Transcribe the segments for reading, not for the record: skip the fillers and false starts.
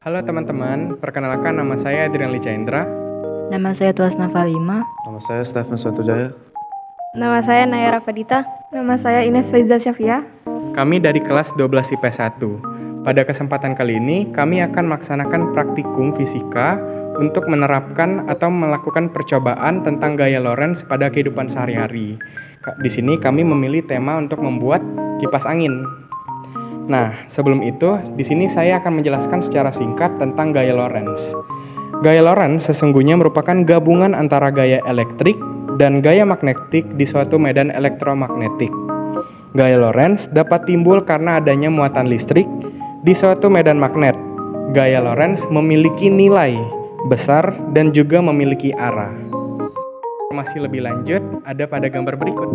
Halo teman-teman, perkenalkan nama saya Adrian Lichendra. Nama saya Tuas Navalima. Nama saya Stephen Suatujaya. Nama saya Naya Rafadita. Nama saya Ines Faiza Syafia. Kami dari kelas 12 IPS 1. Pada kesempatan kali ini, kami akan melaksanakan praktikum fisika untuk menerapkan atau melakukan percobaan tentang gaya Lorentz pada kehidupan sehari-hari. Di sini kami memilih tema untuk membuat kipas angin. Nah, sebelum itu, di sini saya akan menjelaskan secara singkat tentang gaya Lorentz. Gaya Lorentz sesungguhnya merupakan gabungan antara gaya elektrik dan gaya magnetik di suatu medan elektromagnetik. Gaya Lorentz dapat timbul karena adanya muatan listrik di suatu medan magnet. Gaya Lorentz memiliki nilai besar dan juga memiliki arah. Informasi lebih lanjut ada pada gambar berikut.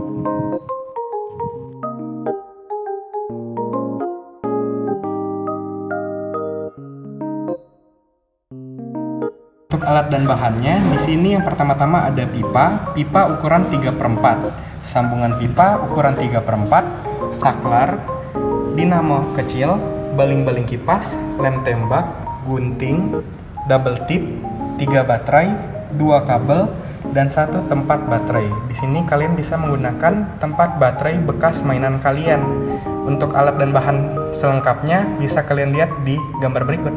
Untuk alat dan bahannya, di sini yang pertama-tama ada pipa ukuran 3/4, sambungan pipa ukuran 3/4, saklar, dinamo kecil, baling-baling kipas, lem tembak, gunting, double tip, 3 baterai, 2 kabel, dan 1 tempat baterai. Di sini kalian bisa menggunakan tempat baterai bekas mainan kalian. Untuk alat dan bahan selengkapnya bisa kalian lihat di gambar berikut.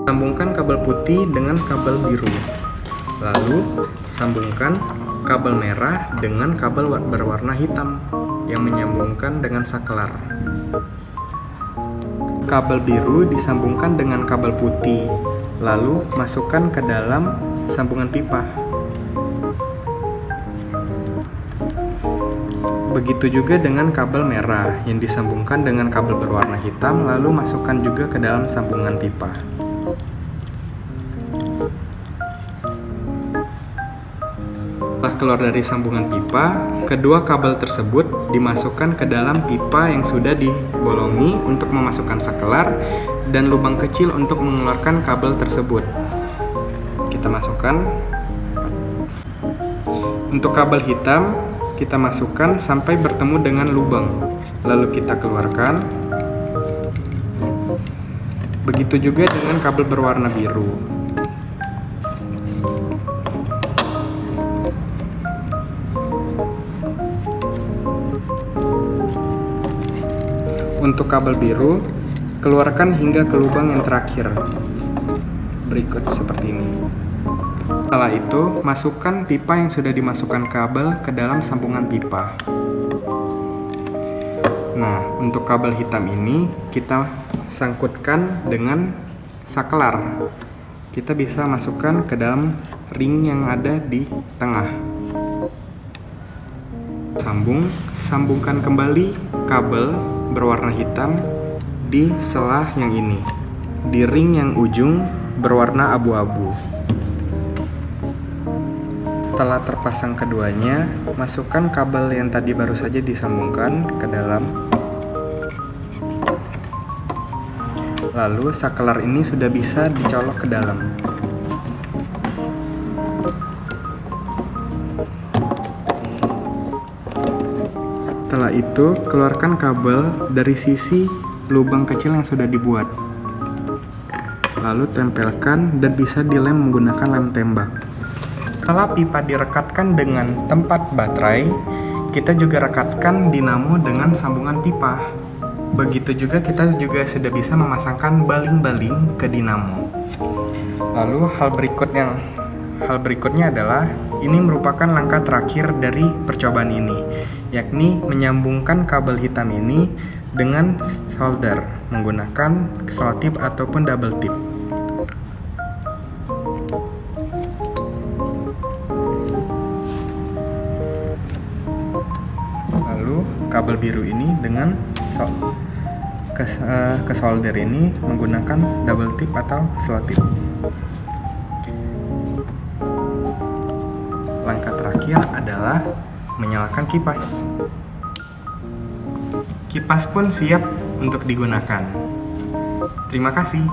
Sambungkan kabel putih dengan kabel biru. Lalu, sambungkan kabel merah dengan kabel berwarna hitam yang menyambungkan dengan saklar. Kabel biru disambungkan dengan kabel putih, lalu masukkan ke dalam sambungan pipa. Begitu juga dengan kabel merah yang disambungkan dengan kabel berwarna hitam, lalu masukkan juga ke dalam sambungan pipa. Setelah keluar dari sambungan pipa, kedua kabel tersebut dimasukkan ke dalam pipa yang sudah dibolongi untuk memasukkan saklar dan lubang kecil untuk mengeluarkan kabel tersebut. Kita masukkan. Untuk kabel hitam, kita masukkan sampai bertemu dengan lubang. Lalu kita keluarkan. Begitu juga dengan kabel berwarna biru. Untuk kabel biru, keluarkan hingga ke lubang yang terakhir. Berikut seperti ini. Setelah itu, masukkan pipa yang sudah dimasukkan kabel ke dalam sambungan pipa. Nah, untuk kabel hitam ini kita sangkutkan dengan saklar. Kita bisa masukkan ke dalam ring yang ada di tengah. Sambungkan kembali kabel berwarna hitam di selah yang ini, di ring yang ujung berwarna abu-abu. Setelah terpasang keduanya, masukkan kabel yang tadi baru saja disambungkan ke dalam. Lalu saklar ini sudah bisa dicolok ke dalam. Setelah itu, keluarkan kabel dari sisi lubang kecil yang sudah dibuat. Lalu tempelkan dan bisa dilem menggunakan lem tembak. Kalau pipa direkatkan dengan tempat baterai, kita juga rekatkan dinamo dengan sambungan pipa. Begitu juga kita juga sudah bisa memasangkan baling-baling ke dinamo. Lalu hal berikutnya adalah ini merupakan langkah terakhir dari percobaan ini, yakni menyambungkan kabel hitam ini dengan solder menggunakan selotip ataupun double tip. Lalu kabel biru ini dengan ke solder ini menggunakan double tip atau selotip. Langkah terakhir adalah menyalakan kipas. Kipas pun siap untuk digunakan. Terima kasih.